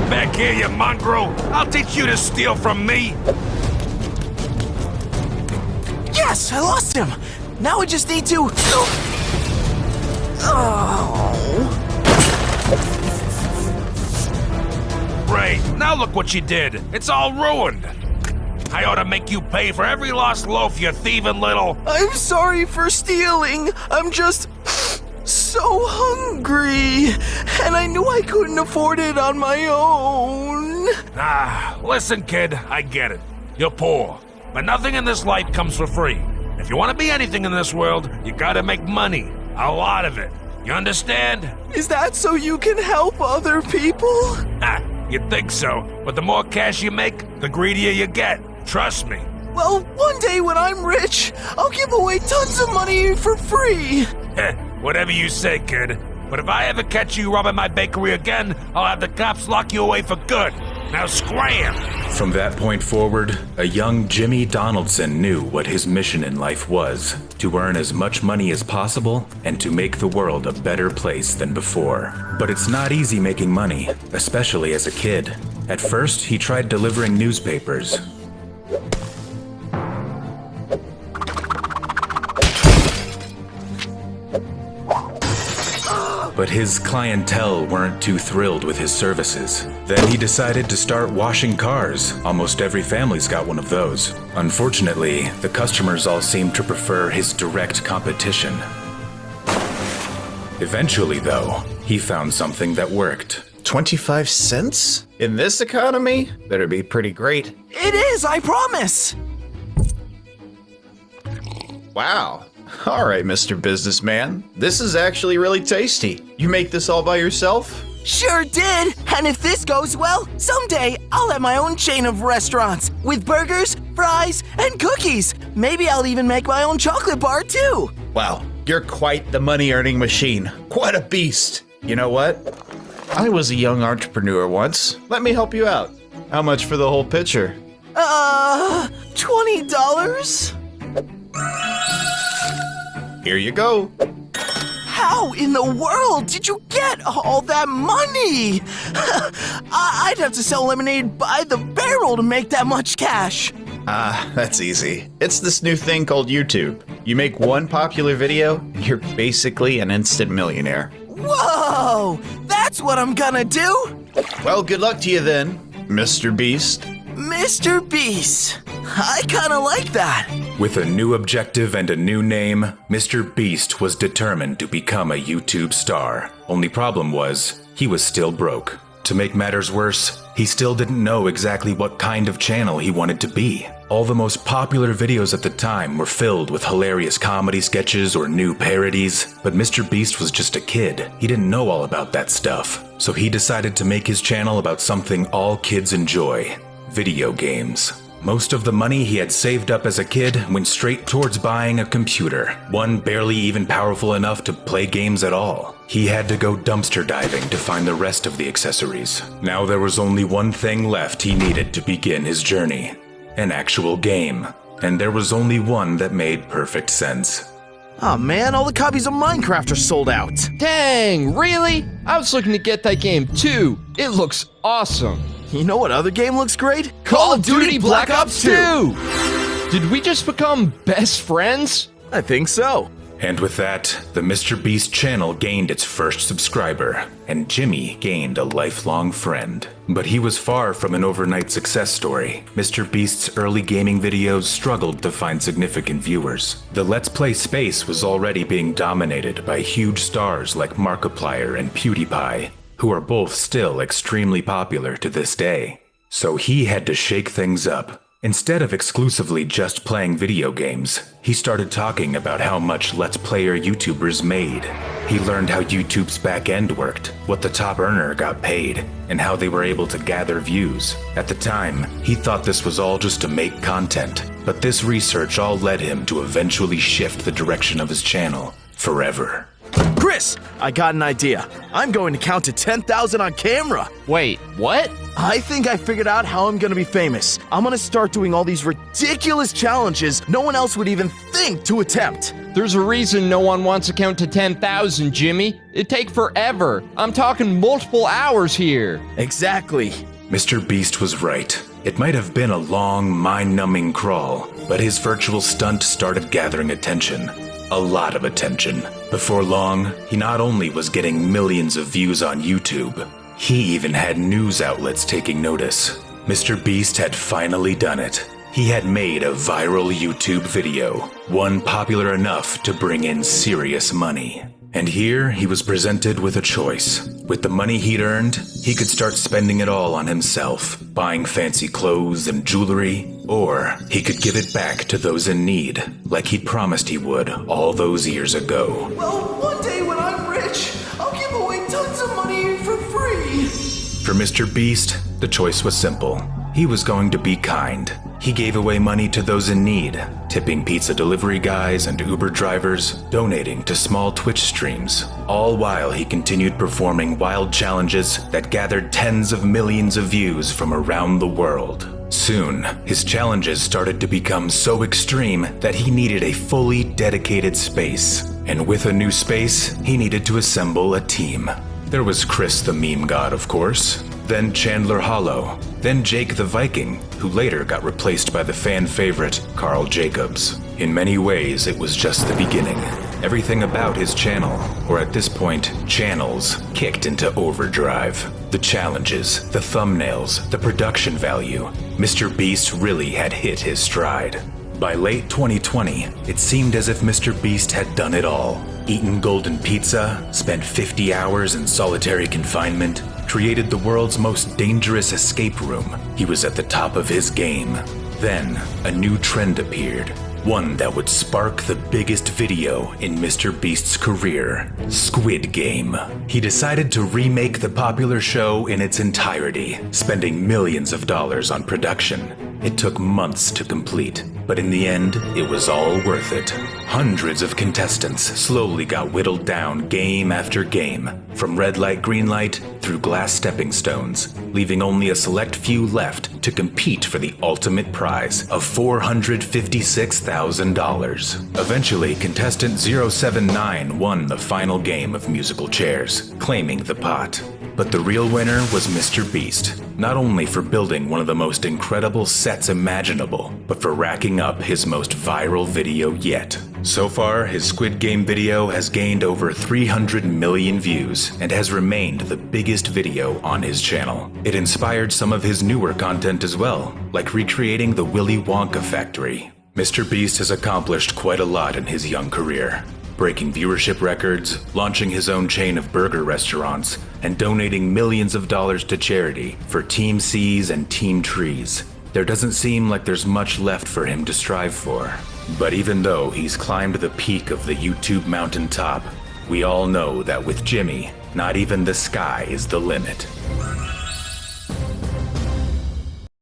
back here, you mongrel! I'll teach you to steal from me! Yes, I lost him! Now I just need to... Great, now look what you did. It's all ruined. I ought to make you pay for every lost loaf, you thieving little... I'm sorry for stealing. I'm just so hungry. And I knew I couldn't afford it on my own. Listen, kid, I get it. You're poor. But nothing in this life comes for free. If you want to be anything in this world, you gotta make money. A lot of it. You understand? Is that so you can help other people? You'd think so. But the more cash you make, the greedier you get. Trust me. Well, one day when I'm rich, I'll give away tons of money for free. Whatever you say, kid. But if I ever catch you robbing my bakery again, I'll have the cops lock you away for good. Now scram! From that point forward, a young Jimmy Donaldson knew what his mission in life was: to earn as much money as possible and to make the world a better place than before. But it's not easy making money, especially as a kid. At first, he tried delivering newspapers. But his clientele weren't too thrilled with his services. Then he decided to start washing cars. Almost every family's got one of those. Unfortunately, the customers all seemed to prefer his direct competition. Eventually, though, he found something that worked. 25 cents? In this economy? Better be pretty great. It is, I promise. Wow. All right, Mr. Businessman. This is actually really tasty. You make this all by yourself? Sure did. And if this goes well, someday I'll have my own chain of restaurants with burgers, fries, and cookies. Maybe I'll even make my own chocolate bar too. Wow, you're quite the money-earning machine. Quite a beast. You know what? I was a young entrepreneur once. Let me help you out. How much for the whole pitcher? $20? Here you go. How in the world did you get all that money? I'd have to sell lemonade by the barrel to make that much cash. That's easy. It's this new thing called YouTube. You make one popular video, and you're basically an instant millionaire. Whoa! That's what I'm gonna do! Well, good luck to you then, Mr. Beast. Mr. Beast. I kinda like that. With a new objective and a new name, Mr. Beast was determined to become a YouTube star. Only problem was, he was still broke. To make matters worse, he still didn't know exactly what kind of channel he wanted to be. All the most popular videos at the time were filled with hilarious comedy sketches or new parodies, but Mr. Beast was just a kid. He didn't know all about that stuff. So he decided to make his channel about something all kids enjoy: video games. Most of the money he had saved up as a kid went straight towards buying a computer, one barely even powerful enough to play games at all. He had to go dumpster diving to find the rest of the accessories. Now there was only one thing left he needed to begin his journey: an actual game. And there was only one that made perfect sense. Oh man, all the copies of Minecraft are sold out. Dang, really? I was looking to get that game too. It looks awesome. You know what other game looks great? Call of Duty Black Ops 2! Did we just become best friends? I think so. And with that, the Mr. Beast channel gained its first subscriber, and Jimmy gained a lifelong friend. But he was far from an overnight success story. Mr. Beast's early gaming videos struggled to find significant viewers. The Let's Play space was already being dominated by huge stars like Markiplier and PewDiePie, who are both still extremely popular to this day. So he had to shake things up. Instead of exclusively just playing video games, he started talking about how much Let's Player YouTubers made. He learned how YouTube's back end worked, what the top earner got paid, and how they were able to gather views. At the time, he thought this was all just to make content, but this research all led him to eventually shift the direction of his channel forever. Chris, this! I got an idea. I'm going to count to 10,000 on camera. Wait, what? I think I figured out how I'm gonna be famous. I'm gonna start doing all these ridiculous challenges no one else would even think to attempt. There's a reason no one wants to count to 10,000, Jimmy. It'd take forever. I'm talking multiple hours here. Exactly. Mr. Beast was right. It might have been a long, mind-numbing crawl, but his virtual stunt started gathering attention. A lot of attention. Before long, he not only was getting millions of views on YouTube, he even had news outlets taking notice. Mr. Beast had finally done it. He had made a viral YouTube video, one popular enough to bring in serious money. And here he was presented with a choice. With the money he'd earned, he could start spending it all on himself, buying fancy clothes and jewelry, or he could give it back to those in need, like he'd promised he would all those years ago. Well, one day when I'm rich, I'll give away tons of money for free. For Mr. Beast, the choice was simple. He was going to be kind. He gave away money to those in need, tipping pizza delivery guys and Uber drivers, donating to small Twitch streams, all while he continued performing wild challenges that gathered tens of millions of views from around the world. Soon, his challenges started to become so extreme that he needed a fully dedicated space. And with a new space, he needed to assemble a team. There was Chris the meme god, of course, then Chandler Hollow, then Jake the Viking, who later got replaced by the fan favorite Carl Jacobs. In many ways, it was just the beginning. Everything about his channel, or at this point, channels, kicked into overdrive. The challenges, the thumbnails, the production value. Mr. Beast really had hit his stride. By late 2020, it seemed as if Mr. Beast had done it all. Eaten golden pizza, spent 50 hours in solitary confinement, created the world's most dangerous escape room. He was at the top of his game. Then, a new trend appeared. One that would spark the biggest video in Mr. Beast's career, Squid Game. He decided to remake the popular show in its entirety, spending millions of dollars on production. It took months to complete, but in the end, it was all worth it. Hundreds of contestants slowly got whittled down game after game, from red light, green light, through glass stepping stones, leaving only a select few left to compete for the ultimate prize of $456,000. Eventually, contestant 079 won the final game of musical chairs, claiming the pot. But the real winner was Mr. Beast, not only for building one of the most incredible sets imaginable, but for racking up his most viral video yet. So far, his Squid Game video has gained over 300 million views and has remained the biggest video on his channel. It inspired some of his newer content as well, like recreating the Willy Wonka factory. Mr. Beast has accomplished quite a lot in his young career, breaking viewership records, launching his own chain of burger restaurants, and donating millions of dollars to charity for Team C's and Team Trees. There doesn't seem like there's much left for him to strive for. But even though he's climbed the peak of the YouTube mountaintop, we all know that with Jimmy, not even the sky is the limit.